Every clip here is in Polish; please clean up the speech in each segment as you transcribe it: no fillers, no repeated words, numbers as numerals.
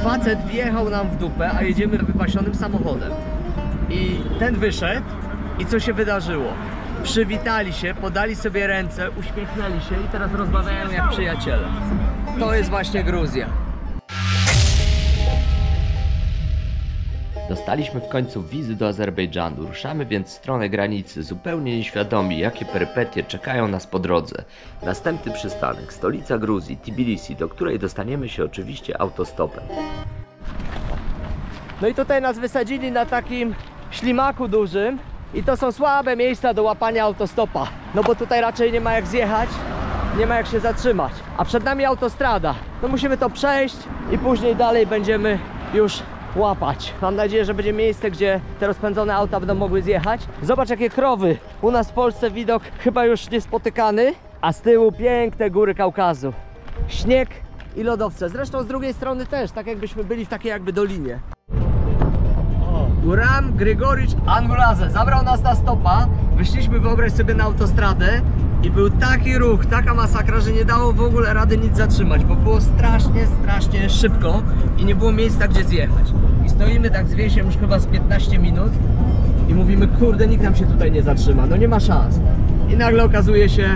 facet wjechał nam w dupę, a jedziemy wypasionym samochodem. I ten wyszedł i co się wydarzyło? Przywitali się, podali sobie ręce, uśmiechnęli się i teraz rozmawiają jak przyjaciele. To jest właśnie Gruzja. Dostaliśmy w końcu wizy do Azerbejdżanu. Ruszamy więc w stronę granicy, zupełnie nieświadomi, jakie perypetie czekają nas po drodze. Następny przystanek, stolica Gruzji, Tbilisi, do której dostaniemy się oczywiście autostopem. No i tutaj nas wysadzili na takim ślimaku dużym i to są słabe miejsca do łapania autostopa. No bo tutaj raczej nie ma jak zjechać, nie ma jak się zatrzymać. A przed nami autostrada. No musimy to przejść i później dalej będziemy już łapać. Mam nadzieję, że będzie miejsce, gdzie te rozpędzone auta będą mogły zjechać. Zobacz jakie krowy. U nas w Polsce widok chyba już niespotykany, a z tyłu piękne góry Kaukazu. Śnieg i lodowce. Zresztą z drugiej strony też, tak jakbyśmy byli w takiej jakby dolinie. Guram Grigoricz Angulaze zabrał nas na stopa. Wyszliśmy, wyobraź sobie, na autostradę i był taki ruch, taka masakra, że nie dało w ogóle rady nic zatrzymać, bo było strasznie szybko i nie było miejsca, gdzie zjechać. I stoimy tak z Wiesiem już chyba z 15 minut i mówimy, kurde, nikt nam się tutaj nie zatrzyma, no nie ma szans. I nagle okazuje się,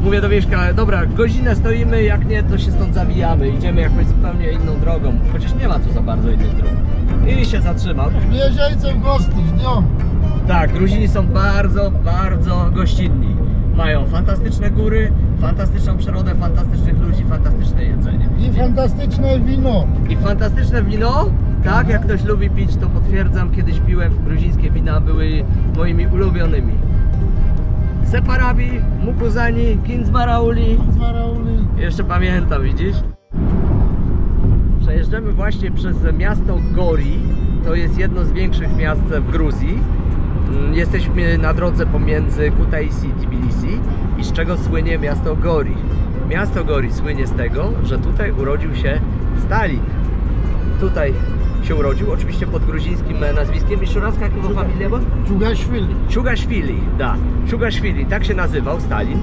mówię do Wieśka, dobra, godzinę stoimy, jak nie, to się stąd zawijamy, idziemy jakąś zupełnie inną drogą, chociaż nie ma tu za bardzo innych dróg. I się zatrzymał. Jeźdźcem gostyć, dnią. Tak, Gruzini są bardzo gościnni. Mają fantastyczne góry, fantastyczną przyrodę, fantastycznych ludzi, fantastyczne jedzenie. I fantastyczne wino. I fantastyczne wino? Tak, jak ktoś lubi pić, to potwierdzam. Kiedyś piłem, gruzińskie wina były moimi ulubionymi. Separabi, Mukuzani, Kinzmarauli. Jeszcze pamiętam, widzisz? Przejeżdżamy właśnie przez miasto Gori. To jest jedno z większych miast w Gruzji. Jesteśmy na drodze pomiędzy Kutaisi i Tbilisi. I z czego słynie miasto Gori? Miasto Gori słynie z tego, że tutaj urodził się Stalin. Tutaj się urodził, oczywiście pod gruzińskim nazwiskiem. Jeszcze raz, jak jego familia była? Dżugashvili. Dżugashvili, da. Dżugashvili, tak się nazywał Stalin.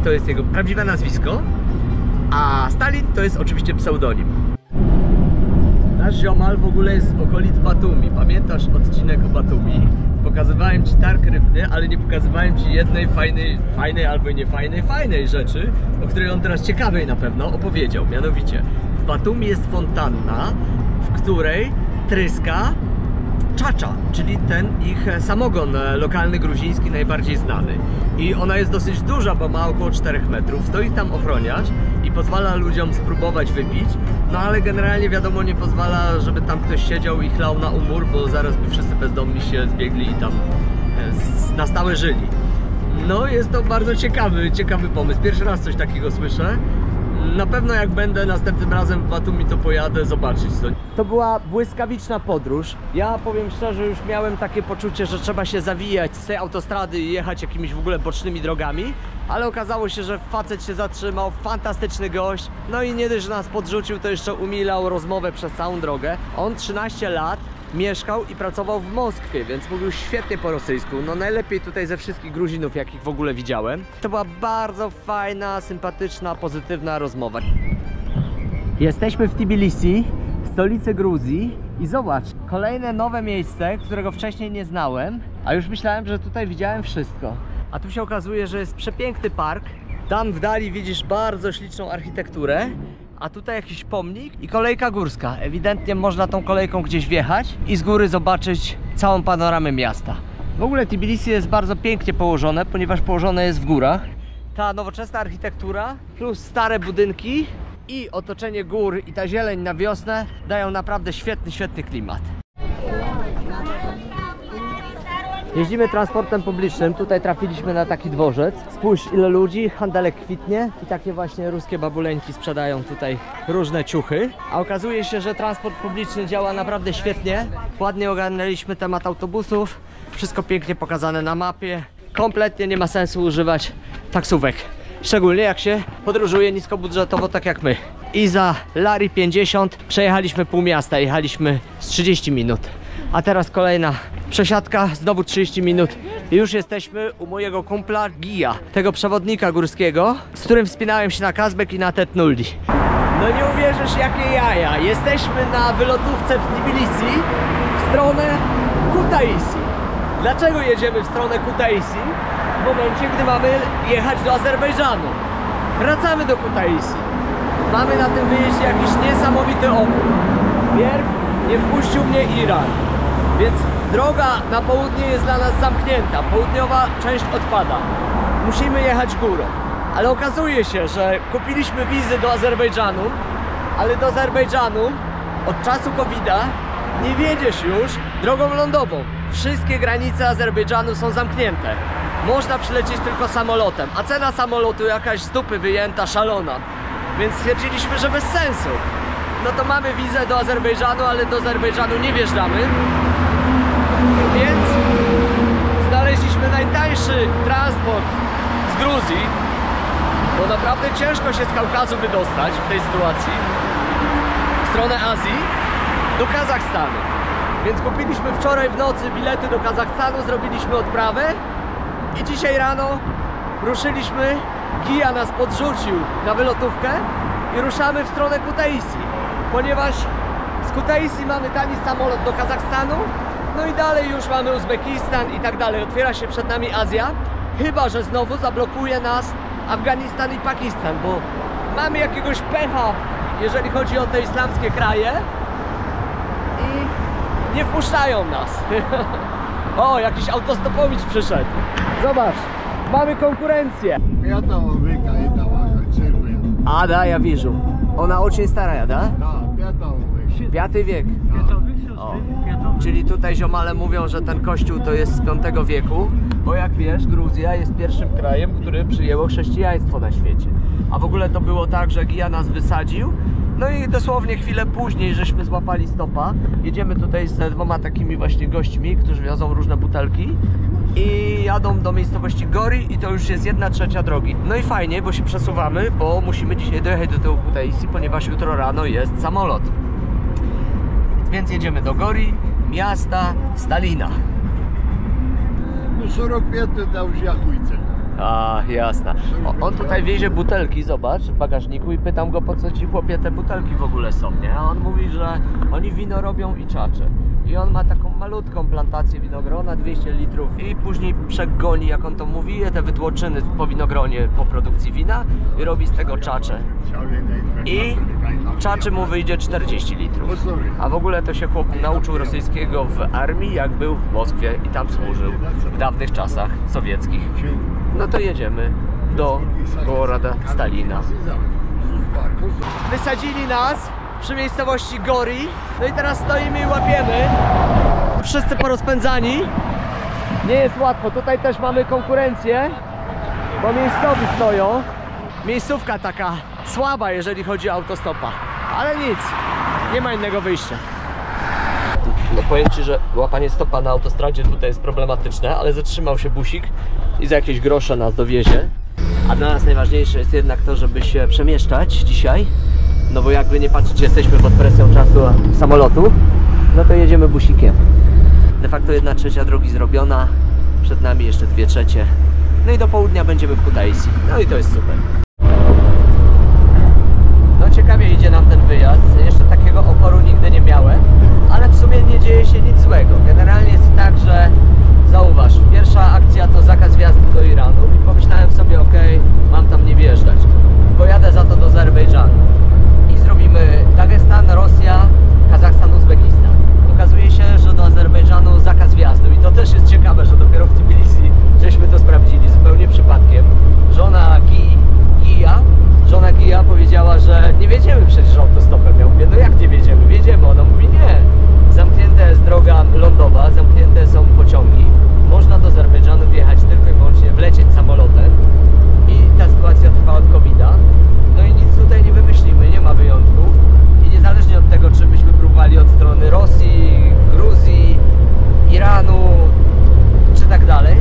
To jest jego prawdziwe nazwisko. A Stalin to jest oczywiście pseudonim. Nasz ziomal w ogóle jest z okolic Batumi. Pamiętasz odcinek o Batumi? Pokazywałem ci targ rybny, ale nie pokazywałem ci jednej fajnej albo fajnej rzeczy, o której on teraz ciekawej na pewno opowiedział. Mianowicie w Batumi jest fontanna, w której tryska czacza, czyli ten ich samogon lokalny gruziński najbardziej znany. I ona jest dosyć duża, bo ma około 4 metrów. Stoi tam ochroniarz i pozwala ludziom spróbować wypić. No ale generalnie wiadomo, nie pozwala, żeby tam ktoś siedział i chlał na umór, bo zaraz by wszyscy bezdomni się zbiegli i tam na stałe żyli. No jest to bardzo ciekawy pomysł. Pierwszy raz coś takiego słyszę. Na pewno jak będę następnym razem w Batumi, to pojadę zobaczyć to. To była błyskawiczna podróż. Ja powiem szczerze, już miałem takie poczucie, że trzeba się zawijać z tej autostrady i jechać jakimiś w ogóle bocznymi drogami. Ale okazało się, że facet się zatrzymał, fantastyczny gość. No i nie dość, że nas podrzucił, to jeszcze umilał rozmowę przez całą drogę. On 13 lat mieszkał i pracował w Moskwie, więc mówił świetnie po rosyjsku. No najlepiej tutaj ze wszystkich Gruzinów, jakich w ogóle widziałem. To była bardzo fajna, sympatyczna, pozytywna rozmowa. Jesteśmy w Tbilisi, stolicy Gruzji. I zobacz, kolejne nowe miejsce, którego wcześniej nie znałem, a już myślałem, że tutaj widziałem wszystko. A tu się okazuje, że jest przepiękny park. Tam w dali widzisz bardzo śliczną architekturę. A tutaj jakiś pomnik i kolejka górska. Ewidentnie można tą kolejką gdzieś wjechać i z góry zobaczyć całą panoramę miasta. W ogóle Tbilisi jest bardzo pięknie położone, ponieważ położone jest w górach. Ta nowoczesna architektura plus stare budynki i otoczenie gór i ta zieleń na wiosnę dają naprawdę świetny klimat. Jeździmy transportem publicznym, tutaj trafiliśmy na taki dworzec. Spójrz ile ludzi, handelek kwitnie i takie właśnie ruskie babuleńki sprzedają tutaj różne ciuchy. A okazuje się, że transport publiczny działa naprawdę świetnie. Ładnie ogarnęliśmy temat autobusów, wszystko pięknie pokazane na mapie. Kompletnie nie ma sensu używać taksówek. Szczególnie jak się podróżuje niskobudżetowo tak jak my. I za lari 50 przejechaliśmy pół miasta, jechaliśmy z 30 minut. A teraz kolejna przesiadka, znowu 30 minut i już jesteśmy u mojego kumpla Gija, tego przewodnika górskiego, z którym wspinałem się na Kazbek i na Tetnulli. No nie uwierzysz, jakie jaja. Jesteśmy na wylotówce w Tbilisi w stronę Kutaisi. Dlaczego jedziemy w stronę Kutaisi? W momencie, gdy mamy jechać do Azerbejdżanu. Wracamy do Kutaisi. Mamy na tym wyjeździe jakiś niesamowity opór. Pierw nie wpuścił mnie Iran, więc droga na południe jest dla nas zamknięta. Południowa część odpada. Musimy jechać górą. Ale okazuje się, że kupiliśmy wizy do Azerbejdżanu, ale do Azerbejdżanu od czasu COVID-a nie wjedziesz już drogą lądową. Wszystkie granice Azerbejdżanu są zamknięte. Można przylecieć tylko samolotem, a cena samolotu jakaś z dupy wyjęta, szalona. Więc stwierdziliśmy, że bez sensu. No to mamy wizę do Azerbejdżanu, ale do Azerbejdżanu nie wjeżdżamy. Więc znaleźliśmy najtańszy transport z Gruzji, bo naprawdę ciężko się z Kaukazu wydostać w tej sytuacji w stronę Azji do Kazachstanu. Więc kupiliśmy wczoraj w nocy bilety do Kazachstanu, zrobiliśmy odprawę i dzisiaj rano ruszyliśmy. Gija nas podrzucił na wylotówkę i ruszamy w stronę Kutaisi, ponieważ z Kutaisi mamy tani samolot do Kazachstanu, no i dalej już mamy Uzbekistan i tak dalej. Otwiera się przed nami Azja, chyba że znowu zablokuje nas Afganistan i Pakistan, bo mamy jakiegoś pecha, jeżeli chodzi o te islamskie kraje i nie wpuszczają nas. O, jakiś autostopowicz przyszedł. Zobacz, mamy konkurencję. Пятого века это ваша церковь. A, da, ja wierzę. Ona очень старая, da? Да, 5 века. V wiek. O. Czyli tutaj ziomale mówią, że ten kościół to jest z V wieku, bo jak wiesz, Gruzja jest pierwszym krajem, który przyjęło chrześcijaństwo na świecie. A w ogóle to było tak, że Gija nas wysadził, no i dosłownie chwilę później żeśmy złapali stopa. Jedziemy tutaj z dwoma takimi właśnie gośćmi, którzy wiozą różne butelki i jadą do miejscowości Gori i to już jest 1/3 drogi. No i fajnie, bo się przesuwamy, bo musimy dzisiaj dojechać do tego Kutaisi, ponieważ jutro rano jest samolot. Więc jedziemy do Gori, miasta Stalina. Ну 45 это уже охуительно. A, jasne. On tutaj wiezie butelki, zobacz, w bagażniku i pytam go, po co ci chłopie te butelki w ogóle są, nie? A on mówi, że oni wino robią i czacze. I on ma taką malutką plantację winogrona, 200 litrów i później przegoni, jak on to mówi, te wytłoczyny po winogronie po produkcji wina i robi z tego czacze. I czaczy mu wyjdzie 40 litrów. A w ogóle to się chłop nauczył rosyjskiego w armii, jak był w Moskwie i tam służył w dawnych czasach sowieckich. No to jedziemy do Goroda Stalina. Wysadzili nas przy miejscowości Gori. No i teraz stoimy i łapiemy. Wszyscy porozpędzani. Nie jest łatwo. Tutaj też mamy konkurencję, bo miejscowi stoją. Miejscówka taka słaba, jeżeli chodzi o autostopa. Ale nic, nie ma innego wyjścia. No powiem ci, że łapanie stopa na autostradzie tutaj jest problematyczne, ale zatrzymał się busik i za jakieś grosze nas dowiezie. A dla nas najważniejsze jest jednak to, żeby się przemieszczać dzisiaj. No bo jakby nie patrzeć, jesteśmy pod presją czasu samolotu, no to jedziemy busikiem. De facto 1/3 drogi zrobiona, przed nami jeszcze 2/3. No i do południa będziemy w Kutaisi. No i to jest super. No ciekawie idzie nam ten wyjazd. Jeszcze takiego oporu nigdy nie miałem, ale w sumie nie dzieje się nic złego. Generalnie jest tak, że zauważ, pierwsza akcja to zakaz wjazdu do Iranu i pomyślałem sobie, ok, mam tam nie wjeżdżać. Pojadę za to do Azerbejdżanu i zrobimy Dagestan, Rosja, Kazachstan, Uzbekistan. Okazuje się, że do Azerbejdżanu zakaz wjazdu i to też jest ciekawe, że dopiero w Tbilisi żeśmy to sprawdzili zupełnie przypadkiem. Żona Gija powiedziała, że nie wiedziemy przecież autostopem. Ja mówię, no jak nie wiedziemy? Wiedziemy. Ona mówi, nie. Zamknięta jest droga lądowa, zamknięte są pociągi. Można do Azerbejdżanu wjechać tylko i wyłącznie, wlecieć samolotem i ta sytuacja trwa od COVID-a. No i nic tutaj nie wymyślimy, nie ma wyjątków. I niezależnie od tego, czy byśmy próbowali od strony Rosji, Gruzji, Iranu, czy tak dalej,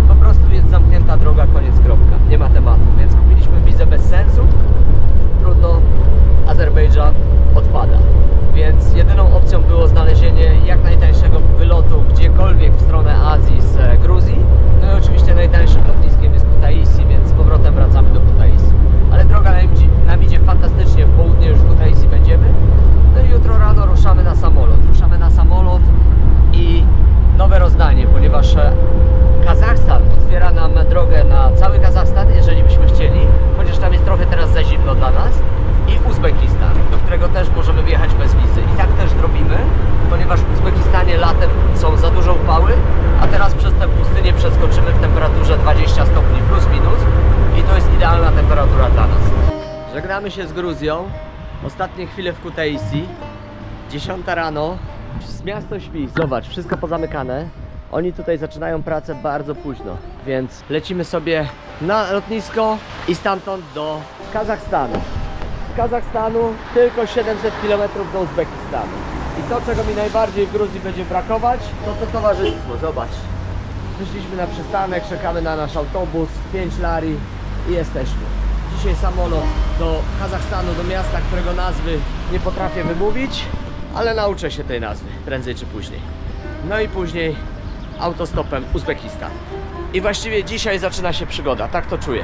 po prostu jest zamknięta droga, koniec, kropka. Nie ma tematu, więc kupiliśmy wizę bez sensu. Trudno, Azerbejdżan odpada. Więc jedyną opcją było znalezienie jak najtańszego wylotu gdziekolwiek w stronę Azji z Gruzji. No i oczywiście najtańszym lotniskiem jest Kutaisi, więc z powrotem wracamy do Kutaisi. Ale droga nam idzie fantastycznie, w południe już w Kutaisi będziemy. No i jutro rano ruszamy na samolot. Ruszamy na samolot i nowe rozdanie, ponieważ Kazachstan otwiera nam drogę na cały Kazachstan, jeżeli byśmy chcieli, chociaż tam jest trochę teraz za zimno dla nas. I Uzbekistan, do którego też możemy wjechać bez wizy. I tak też robimy, ponieważ w Uzbekistanie latem są za duże upały, a teraz przez tę pustynię przeskoczymy w temperaturze 20 stopni plus minus i to jest idealna temperatura dla nas. Żegnamy się z Gruzją. Ostatnie chwile w Kutaisi. 10 rano. Miasto śpi. Zobacz, wszystko pozamykane. Oni tutaj zaczynają pracę bardzo późno, więc lecimy sobie na lotnisko i stamtąd do Kazachstanu. Z Kazachstanu tylko 700 km do Uzbekistanu. I to, czego mi najbardziej w Gruzji będzie brakować, to towarzystwo. Zobacz. Wyszliśmy na przystanek, czekamy na nasz autobus, 5 lari i jesteśmy. Dzisiaj samolot do Kazachstanu, do miasta, którego nazwy nie potrafię wymówić, ale nauczę się tej nazwy, prędzej czy później. No i później autostopem Uzbekistan. I właściwie dzisiaj zaczyna się przygoda, tak to czuję.